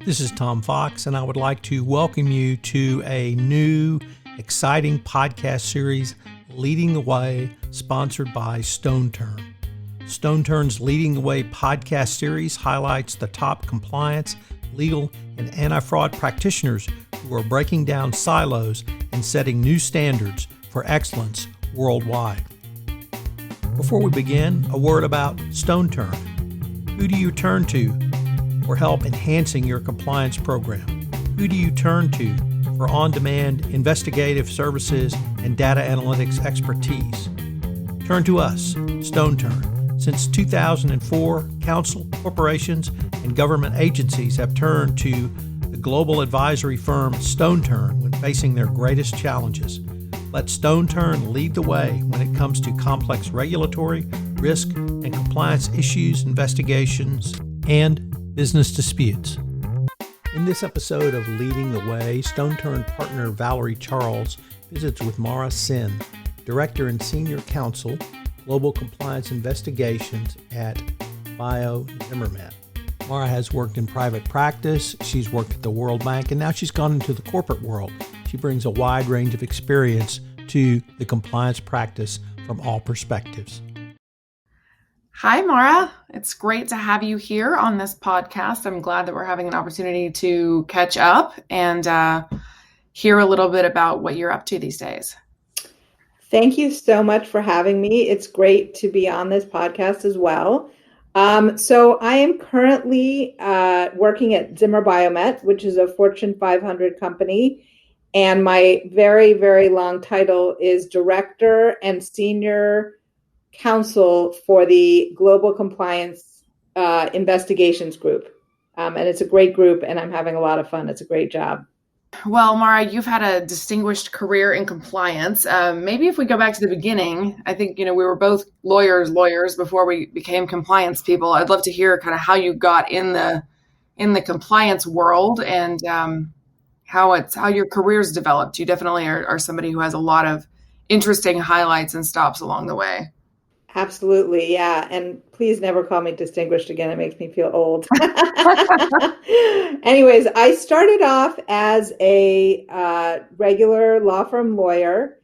This is Tom Fox, and I would like to welcome you to a new, exciting podcast series, Leading the Way, sponsored by StoneTurn. StoneTurn's Leading the Way podcast series highlights the top compliance, legal, and anti-fraud practitioners who are breaking down silos and setting new standards for excellence worldwide. Before we begin, a word about StoneTurn. Who do you turn to for help enhancing your compliance program? Who do you turn to for on-demand investigative services and data analytics expertise? Turn to us, StoneTurn. Since 2004, counsel, corporations, and government agencies have turned to the global advisory firm StoneTurn when facing their greatest challenges. Let StoneTurn lead the way when it comes to complex regulatory, risk, and compliance issues, investigations, and business disputes. In this episode of Leading the Way, StoneTurn Partner Valerie Charles visits with Mara Senn, Director and Senior Counsel, Global Compliance Investigations at Zimmer Biomet. Mara has worked in private practice, she's worked at the World Bank, and now she's gone into the corporate world. She brings a wide range of experience to the compliance practice from all perspectives. Hi, Mara. It's great to have you here on this podcast. I'm glad that we're having an opportunity to catch up and hear a little bit about what you're up to these days. Thank you so much for having me. It's great to be on this podcast as well. So I am currently working at Zimmer Biomet, which is a Fortune 500 company. And my very, very long title is Director and Senior Counsel for the Global Compliance Investigations Group. And it's a great group, and I'm having a lot of fun. It's a great job. Well, Mara, you've had a distinguished career in compliance. Maybe if we go back to the beginning, I think, we were both lawyers before we became compliance people. I'd love to hear kind of how you got in the compliance world and how your career's developed. You definitely are somebody who has a lot of interesting highlights and stops along the way. Absolutely. Yeah. And please never call me distinguished again. It makes me feel old. Anyways, I started off as a regular law firm lawyer,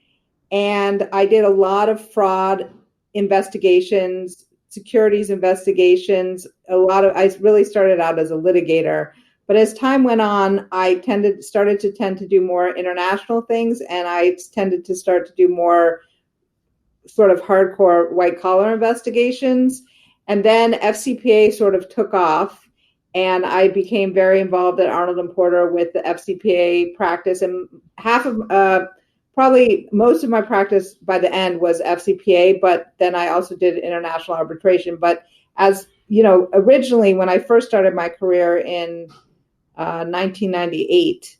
and I did a lot of fraud investigations, securities investigations, I really started out as a litigator. But as time went on, I started to do more international things, and I tended to start to do more sort of hardcore white collar investigations. And then FCPA sort of took off, and I became very involved at Arnold & Porter with the FCPA practice. And probably most of my practice by the end was FCPA, but then I also did international arbitration. But as you know, originally when I first started my career in 1998,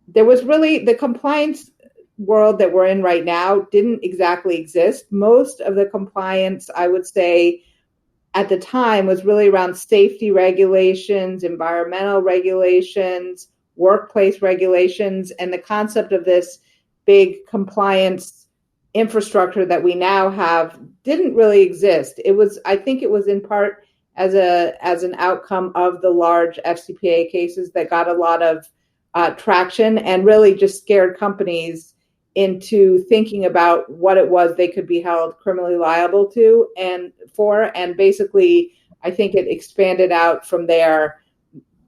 there was really the compliance world that we're in right now didn't exactly exist. Most of the compliance, I would say, at the time was really around safety regulations, environmental regulations, workplace regulations, and the concept of this big compliance infrastructure that we now have didn't really exist. I think it was in part as an outcome of the large FCPA cases that got a lot of traction and really just scared companies into thinking about what it was they could be held criminally liable to and basically I think it expanded out from there,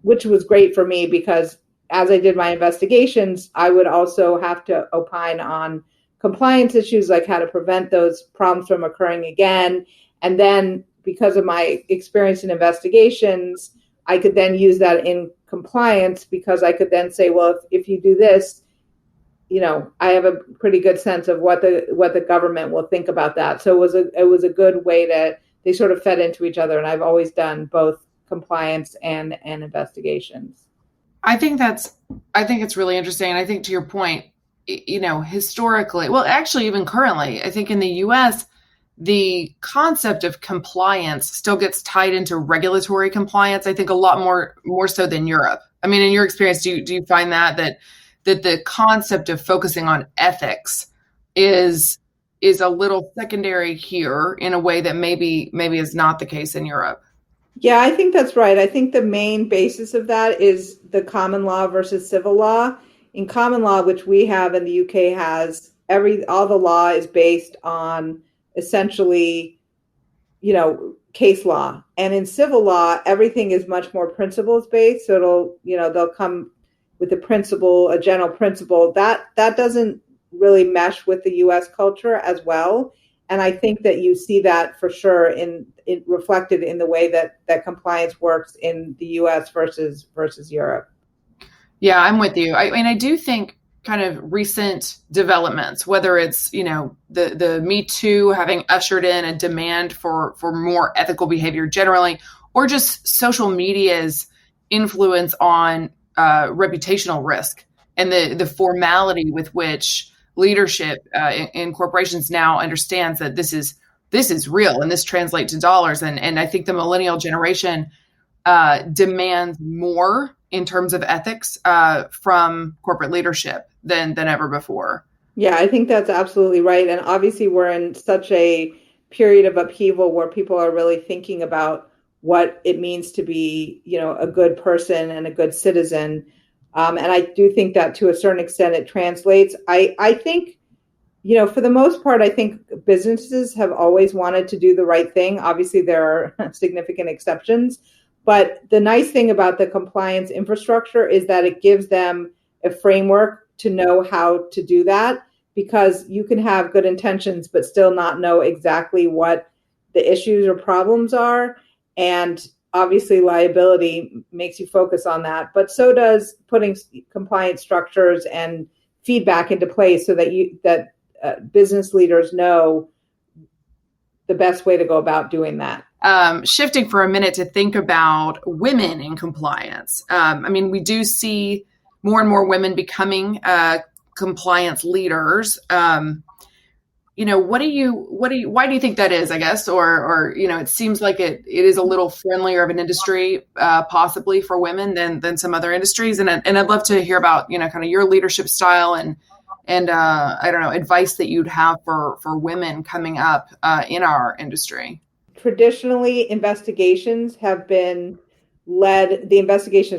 which was great for me because as I did my investigations, I would also have to opine on compliance issues like how to prevent those problems from occurring again. And then because of my experience in investigations, I could then use that in compliance because I could then say, well, if you do this, I have a pretty good sense of what the government will think about that. So it was a good way they sort of fed into each other. And I've always done both compliance and investigations. I think it's really interesting. And I think to your point, historically, well, actually, even currently, I think in the US, the concept of compliance still gets tied into regulatory compliance. I think a lot more so than Europe. I mean, in your experience, do you find that the concept of focusing on ethics is a little secondary here in a way that maybe is not the case in Europe? Yeah, I think that's right. I think the main basis of that is the common law versus civil law. In common law, which we have and the UK has, all the law is based on essentially, case law. And in civil law, everything is much more principles based. So they'll come with a general principle that doesn't really mesh with the US culture as well. And I think that you see that for sure reflected in the way that compliance works in the US versus Europe. Yeah, I'm with you. I mean, I do think kind of recent developments, whether it's, the Me Too having ushered in a demand for more ethical behavior generally, or just social media's influence on reputational risk and the formality with which leadership in corporations now understands that this is real and this translates to dollars. And I think the millennial generation demands more in terms of ethics from corporate leadership than ever before. Yeah, I think that's absolutely right. And obviously, we're in such a period of upheaval where people are really thinking about what it means to be, a good person and a good citizen. And I do think that to a certain extent it translates. I think, for the most part, I think businesses have always wanted to do the right thing. Obviously, there are significant exceptions. But the nice thing about the compliance infrastructure is that it gives them a framework to know how to do that, because you can have good intentions but still not know exactly what the issues or problems are. And obviously liability makes you focus on that, but so does putting compliance structures and feedback into place so that business leaders know the best way to go about doing that. Shifting for a minute to think about women in compliance. I mean, we do see more and more women becoming compliance leaders. Why do you think that is, I guess, or it seems like it is a little friendlier of an industry, possibly for women than some other industries. And I'd love to hear about, kind of your leadership style and I don't know, advice that you'd have for women coming up in our industry. Traditionally, the investigations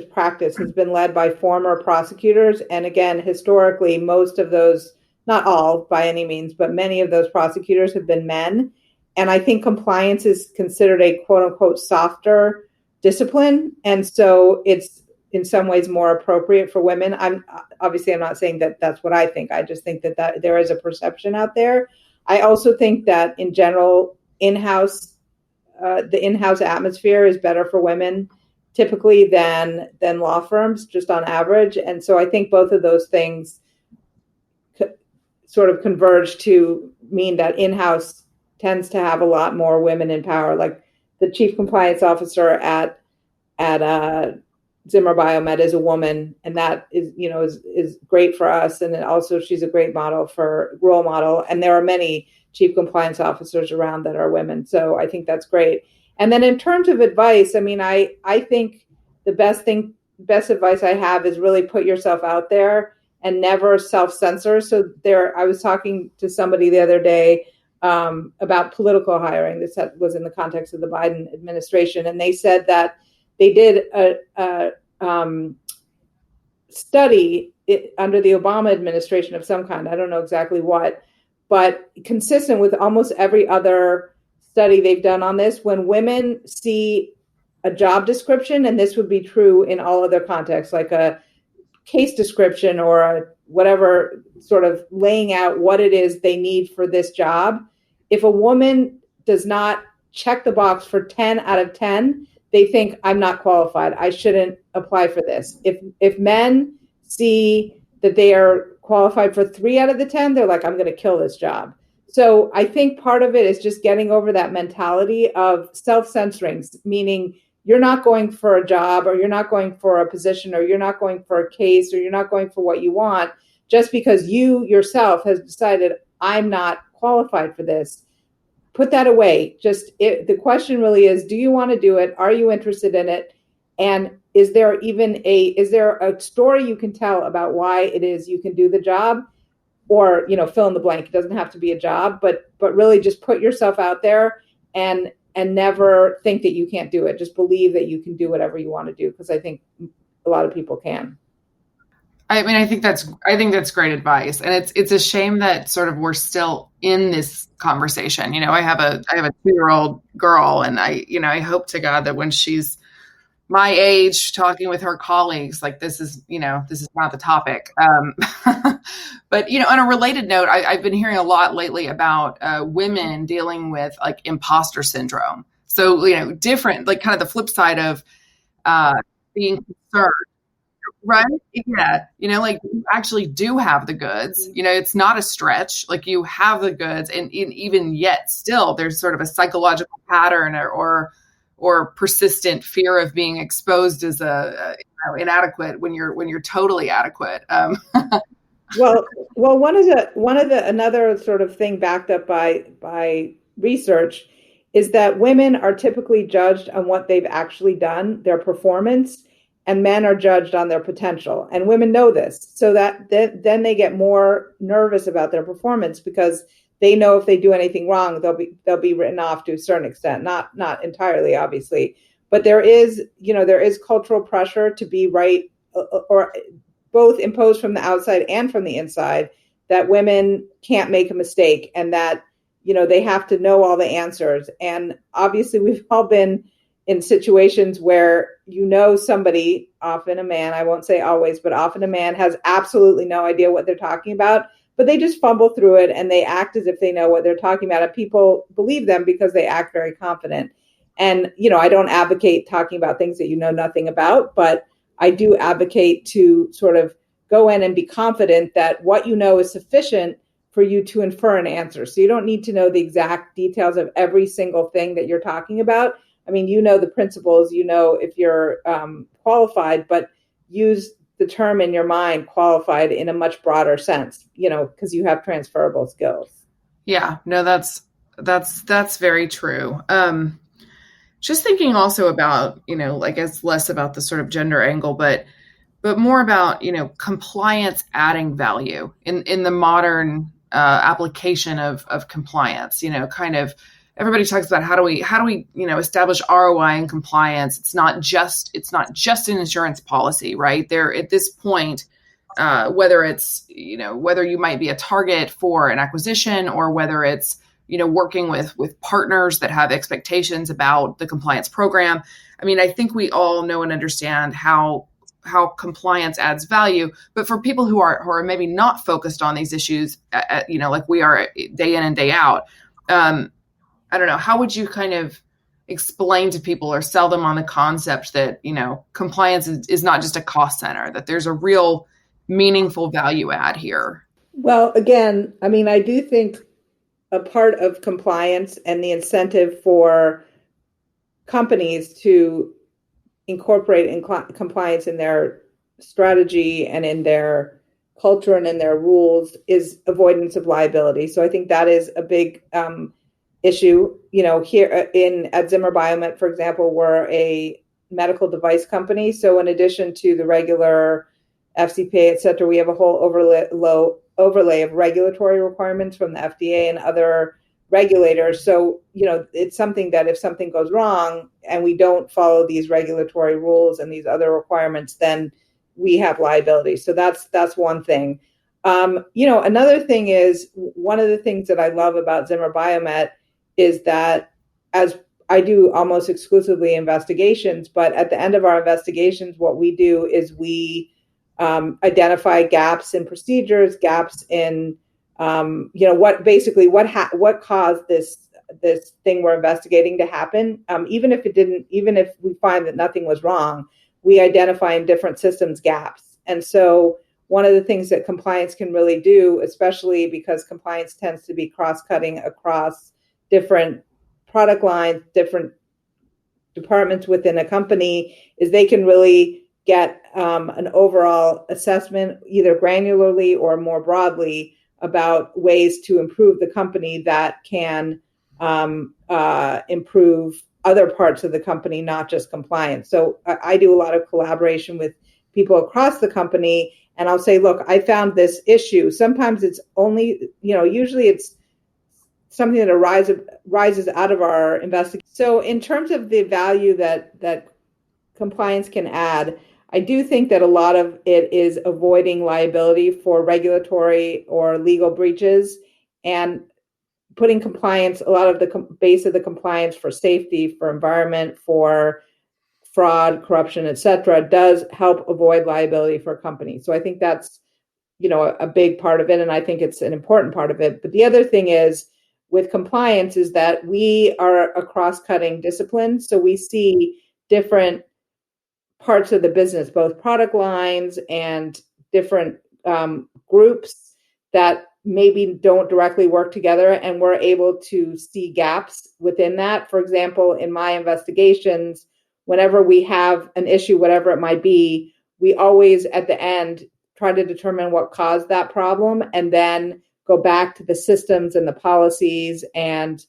practice has been led by former prosecutors. And again, historically, most of those, not all by any means, but many of those prosecutors have been men. And I think compliance is considered a quote unquote softer discipline. And so it's in some ways more appropriate for women. I'm not saying that that's what I think. I just think that there is a perception out there. I also think that in general, the in-house atmosphere is better for women typically than law firms, just on average. And so I think both of those things sort of converge to mean that in-house tends to have a lot more women in power. Like the chief compliance officer at Zimmer Biomet is a woman, and that is great for us. And then also she's a great role model. And there are many chief compliance officers around that are women. So I think that's great. And then in terms of advice, I mean, I think the best advice I have is really put yourself out there and never self-censor. So I was talking to somebody the other day about political hiring. This was in the context of the Biden administration. And they said that they did a study under the Obama administration of some kind. I don't know exactly what, but consistent with almost every other study they've done on this, when women see a job description, and this would be true in all other contexts, like a case description or whatever, sort of laying out what it is they need for this job, if a woman does not check the box for 10 out of 10, they think, I'm not qualified, I shouldn't apply for this. If men see that they are qualified for 3 out of the 10, they're like, I'm going to kill this job. So I think part of it is just getting over that mentality of self-censoring, meaning you're not going for a job, or you're not going for a position, or you're not going for a case, or you're not going for what you want just because you yourself has decided, I'm not qualified for this. Put that away. The question really is, do you want to do it? Are you interested in it? And is there a story you can tell about why it is you can do the job? Or, fill in the blank. It doesn't have to be a job, but really just put yourself out there and and never think that you can't do it. Just believe that you can do whatever you want to do, because I think a lot of people can. I mean, I think that's great advice, and it's a shame that sort of we're still in this conversation. I have a 2-year-old girl, and I hope to God that when she's my age, talking with her colleagues, like this is not the topic. But on a related note, I've been hearing a lot lately about women dealing with like imposter syndrome. So different, like kind of the flip side of being concerned. Right. Yeah. Like you actually do have the goods, it's not a stretch, like you have the goods, and even yet still there's sort of a psychological pattern or persistent fear of being exposed as inadequate when you're totally adequate. Well, another sort of thing backed up by research is that women are typically judged on what they've actually done, their performance, and men are judged on their potential. And women know this, so that then they get more nervous about their performance because they know if they do anything wrong, they'll be written off to a certain extent, not entirely, obviously. But there is cultural pressure to be right, or both imposed from the outside and from the inside, that women can't make a mistake and that they have to know all the answers. And obviously, we've all been in situations where somebody, often a man, I won't say always, but often a man has absolutely no idea what they're talking about, but they just fumble through it and they act as if they know what they're talking about. And people believe them because they act very confident. And, I don't advocate talking about things that you know nothing about, but I do advocate to sort of go in and be confident that what you know is sufficient for you to infer an answer. So you don't need to know the exact details of every single thing that you're talking about. I mean, the principles, if you're qualified, but use the term in your mind qualified in a much broader sense, because you have transferable skills. Yeah, no, that's very true. Just thinking also about, I guess less about the sort of gender angle, but more about, compliance adding value in the modern application of compliance, kind of. Everybody talks about how do we establish ROI in compliance. It's not just an insurance policy, right? There at this point, whether it's whether you might be a target for an acquisition or whether it's working with partners that have expectations about the compliance program. I mean, I think we all know and understand how compliance adds value, but for people who are maybe not focused on these issues, like we are day in and day out. I don't know, how would you kind of explain to people or sell them on the concept that, compliance is not just a cost center, that there's a real meaningful value add here? Well, again, I mean, I do think a part of compliance and the incentive for companies to incorporate compliance in their strategy and in their culture and in their rules is avoidance of liability. So I think that is a big issue. Here at Zimmer Biomet, for example, we're a medical device company. So in addition to the regular FCPA, et cetera, we have a whole overlay of regulatory requirements from the FDA and other regulators. So, it's something that if something goes wrong and we don't follow these regulatory rules and these other requirements, then we have liability. So that's one thing. Another thing is, one of the things that I love about Zimmer Biomet is that, as I do almost exclusively investigations, but at the end of our investigations, what we do is we identify gaps in procedures, gaps in what caused this thing we're investigating to happen. Even if we find that nothing was wrong, we identify in different systems gaps. And so one of the things that compliance can really do, especially because compliance tends to be cross-cutting across different product lines, different departments within a company, is they can really get an overall assessment, either granularly or more broadly, about ways to improve the company that can improve other parts of the company, not just compliance. So I do a lot of collaboration with people across the company, and I'll say, look, I found this issue. Sometimes it's only, usually it's something that arises out of our investigation. So in terms of the value that compliance can add, I do think that a lot of it is avoiding liability for regulatory or legal breaches and putting compliance, a lot of the base of the compliance for safety, for environment, for fraud, corruption, et cetera, does help avoid liability for companies. So I think that's, a big part of it. And I think it's an important part of it. But the other thing is with compliance is that we are a cross-cutting discipline. So we see different parts of the business, both product lines and different groups that maybe don't directly work together. And we're able to see gaps within that. For example, in my investigations, whenever we have an issue, whatever it might be, we always at the end try to determine what caused that problem and then go back to the systems and the policies and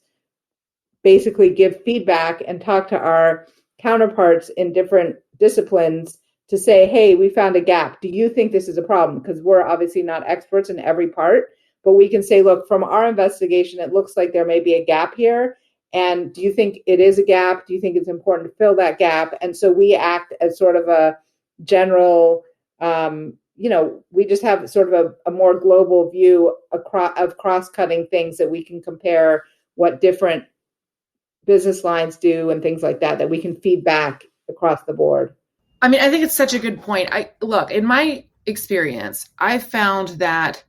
basically give feedback and talk to our counterparts in different disciplines to say, hey, we found a gap. Do you think this is a problem? Because we're obviously not experts in every part, but we can say, look, from our investigation, it looks like there may be a gap here. And do you think it is a gap? Do you think it's important to fill that gap? And so we act as sort of a general, we just have sort of a more global view of cross-cutting things that we can compare what different business lines do and things like that we can feed back across the board. I mean, I think it's such a good point. Look, in my experience, I've found that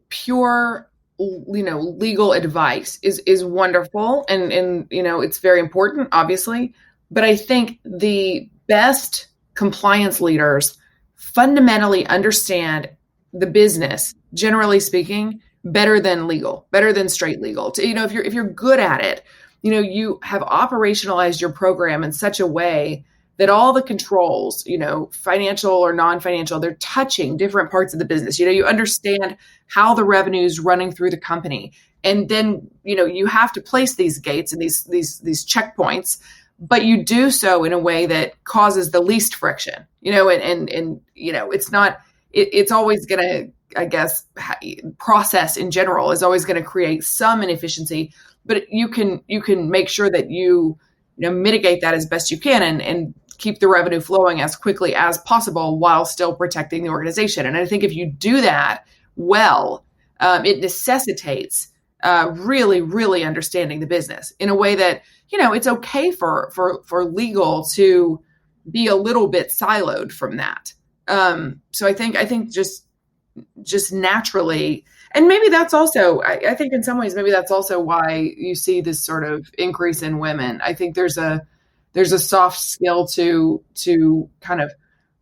pure, legal advice is wonderful and it's very important, obviously. But I think the best compliance leaders fundamentally understand the business, generally speaking, better than straight legal. If you're good at it, you have operationalized your program in such a way that all the controls, financial or non-financial, they're touching different parts of the business. You understand how the revenue is running through the company. And then, you have to place these gates and these checkpoints, but you do so in a way that causes the least friction, it's always going to, I guess, process in general is always going to create some inefficiency, but you can make sure that you mitigate that as best you can and keep the revenue flowing as quickly as possible while still protecting the organization. And I think if you do that well, it necessitates really, really understanding the business in a way that, it's okay for legal to be a little bit siloed from that. So I think just naturally, and maybe that's also, I think in some ways, maybe that's also why you see this sort of increase in women. I think there's a soft skill to kind of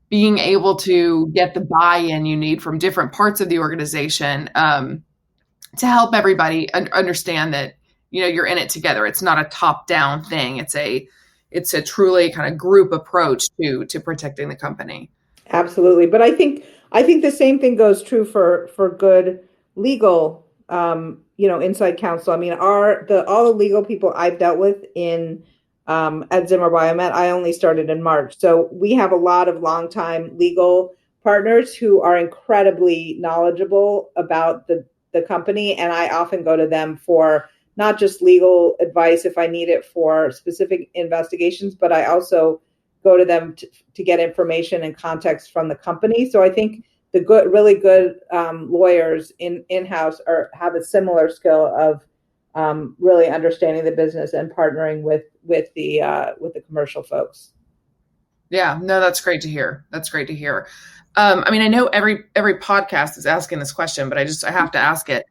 being able to get the buy-in you need from different parts of the organization to help everybody understand that, you're in it together. It's not a top-down thing. It's a truly kind of group approach to protecting the company. Absolutely. But I think the same thing goes true for good legal, inside counsel. I mean, all the legal people I've dealt with at Zimmer Biomet, I only started in March. So we have a lot of longtime legal partners who are incredibly knowledgeable about the company. And I often go to them for not just legal advice if I need it for specific investigations, but I also go to them to get information and context from the company. So I think the really good lawyers in-house have a similar skill of really understanding the business and partnering with the commercial folks. Yeah, no, that's great to hear. I mean, I know every podcast is asking this question, but I have to ask it.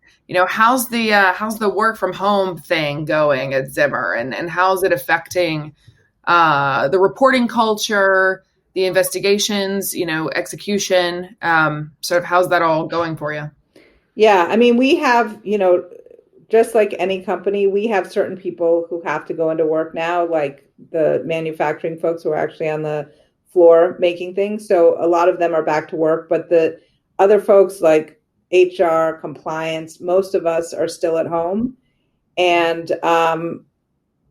How's the work from home thing going at Zimmer, and how's it affecting the reporting culture, the investigations, execution? Sort of how's that all going for you? Yeah, I mean, we have, just like any company, we have certain people who have to go into work now, like the manufacturing folks who are actually on the floor making things. So a lot of them are back to work, but the other folks like HR, compliance, most of us are still at home. And,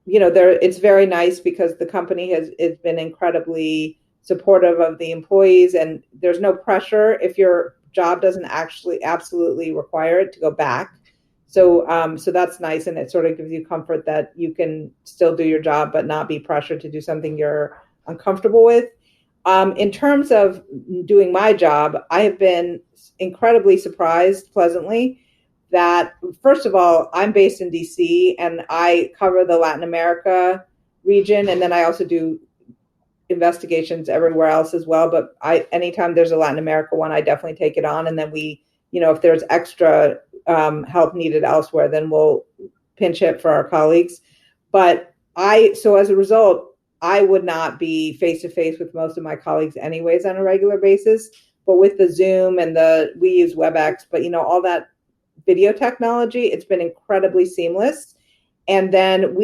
it's very nice because the company has been incredibly supportive of the employees, and there's no pressure if your job doesn't actually absolutely require it to go back. So that's nice, and it sort of gives you comfort that you can still do your job, but not be pressured to do something you're uncomfortable with. In terms of doing my job, I have been incredibly surprised, pleasantly, that first of all, I'm based in DC and I cover the Latin America region, and then I also do investigations everywhere else as well. But anytime there's a Latin America one, I definitely take it on, and then we, if there's extra help needed elsewhere, then we'll pinch hit for our colleagues. But so as a result, I would not be face to face with most of my colleagues anyways on a regular basis. But with the Zoom and we use WebEx, but all that video technology, it's been incredibly seamless. And then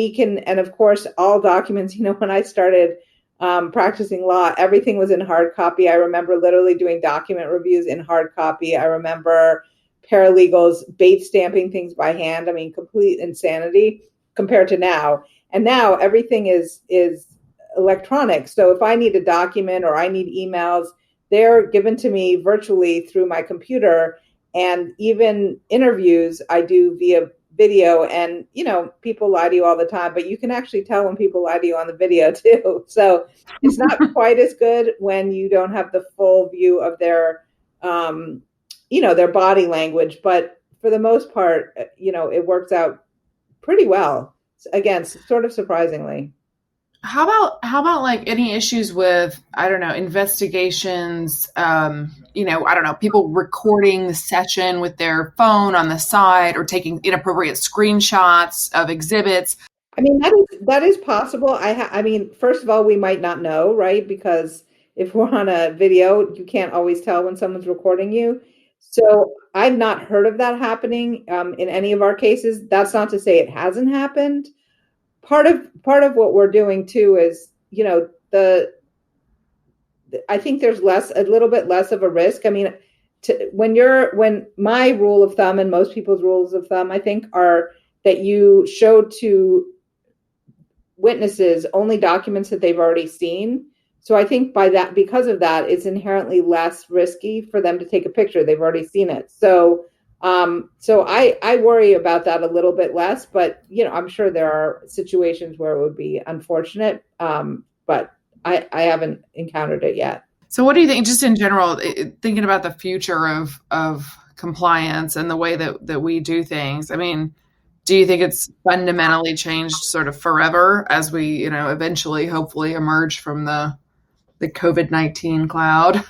and of course, all documents, when I started practicing law, everything was in hard copy. I remember literally doing document reviews in hard copy. I remember paralegals bait stamping things by hand. I mean, complete insanity compared to now. And now everything is electronic. So if I need a document or I need emails, they're given to me virtually through my computer. And even interviews I do via video. And, people lie to you all the time, but you can actually tell when people lie to you on the video too. So it's not quite as good when you don't have the full view of their, their body language. But for the most part, it works out pretty well. Again, sort of surprisingly. How about like any issues with, I don't know, investigations, I don't know, people recording the session with their phone on the side or taking inappropriate screenshots of exhibits? I mean, that is possible. I mean, first of all, we might not know, right? Because if we're on a video, you can't always tell when someone's recording you. So I've not heard of that happening in any of our cases. That's not to say it hasn't happened. Part of what we're doing too is, I think there's a little bit less of a risk. I mean, when my rule of thumb and most people's rules of thumb, I think, are that you show to witnesses only documents that they've already seen. So I think because of that, it's inherently less risky for them to take a picture. They've already seen it. So I worry about that a little bit less, but I'm sure there are situations where it would be unfortunate, but I haven't encountered it yet. So what do you think, just in general, thinking about the future of compliance and the way that we do things? I mean, do you think it's fundamentally changed sort of forever as we, eventually, hopefully emerge from the COVID-19 cloud?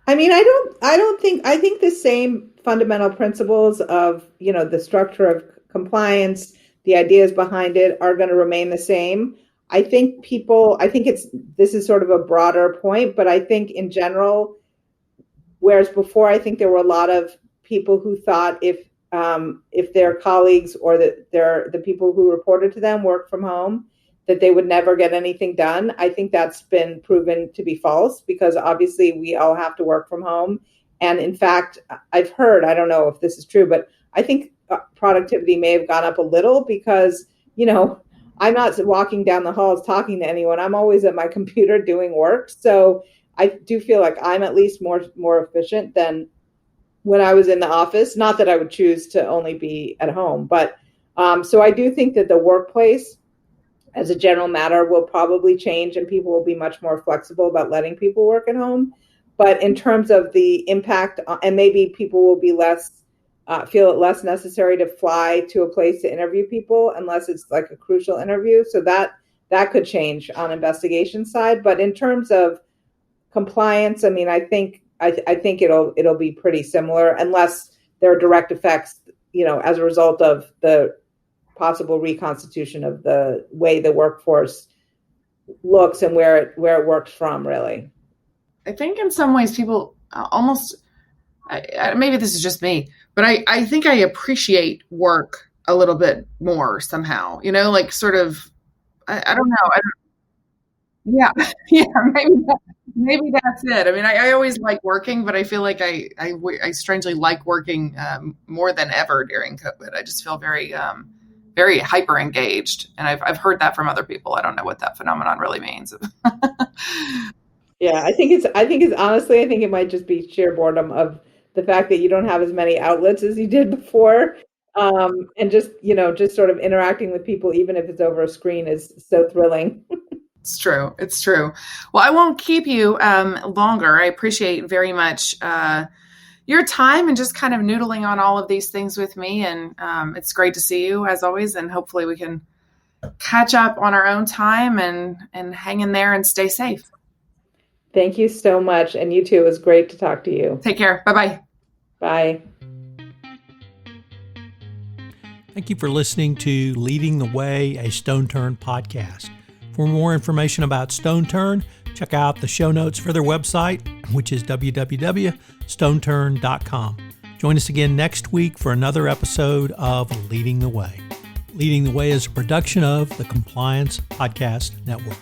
I mean, I think the same fundamental principles of, the structure of compliance, the ideas behind it are going to remain the same. I think this is sort of a broader point, but I think in general, whereas before, I think there were a lot of people who thought if their colleagues or the people who reported to them worked from home, that they would never get anything done. I think that's been proven to be false, because obviously we all have to work from home. And in fact, I've heard, I don't know if this is true, but I think productivity may have gone up a little because, I'm not walking down the halls talking to anyone. I'm always at my computer doing work. So I do feel like I'm at least more efficient than when I was in the office. Not that I would choose to only be at home, but so I do think that the workplace, as a general matter, will probably change and people will be much more flexible about letting people work at home. But in terms of the impact, and maybe people will be feel it less necessary to fly to a place to interview people unless it's like a crucial interview. So that could change on investigation side. But in terms of compliance, I mean, I think it'll be pretty similar unless there are direct effects, as a result of the possible reconstitution of the way the workforce looks and where it works from, really. I think in some ways people almost, maybe this is just me, but I think I appreciate work a little bit more somehow, like sort of, I don't know. Yeah, maybe that's it. I mean, I always like working, but I feel like I strangely like working more than ever during COVID. I just feel very, very hyper engaged. And I've heard that from other people. I don't know what that phenomenon really means. Yeah, I think it might just be sheer boredom of the fact that you don't have as many outlets as you did before. And just sort of interacting with people, even if it's over a screen, is so thrilling. It's true. It's true. Well, I won't keep you longer. I appreciate very much your time and just kind of noodling on all of these things with me. And it's great to see you as always. And hopefully we can catch up on our own time and hang in there and stay safe. Thank you so much. And you too. It was great to talk to you. Take care. Bye-bye. Bye. Thank you for listening to Leading the Way, a StoneTurn podcast. For more information about StoneTurn, check out the show notes for their website, which is www.stoneturn.com. Join us again next week for another episode of Leading the Way. Leading the Way is a production of the Compliance Podcast Network.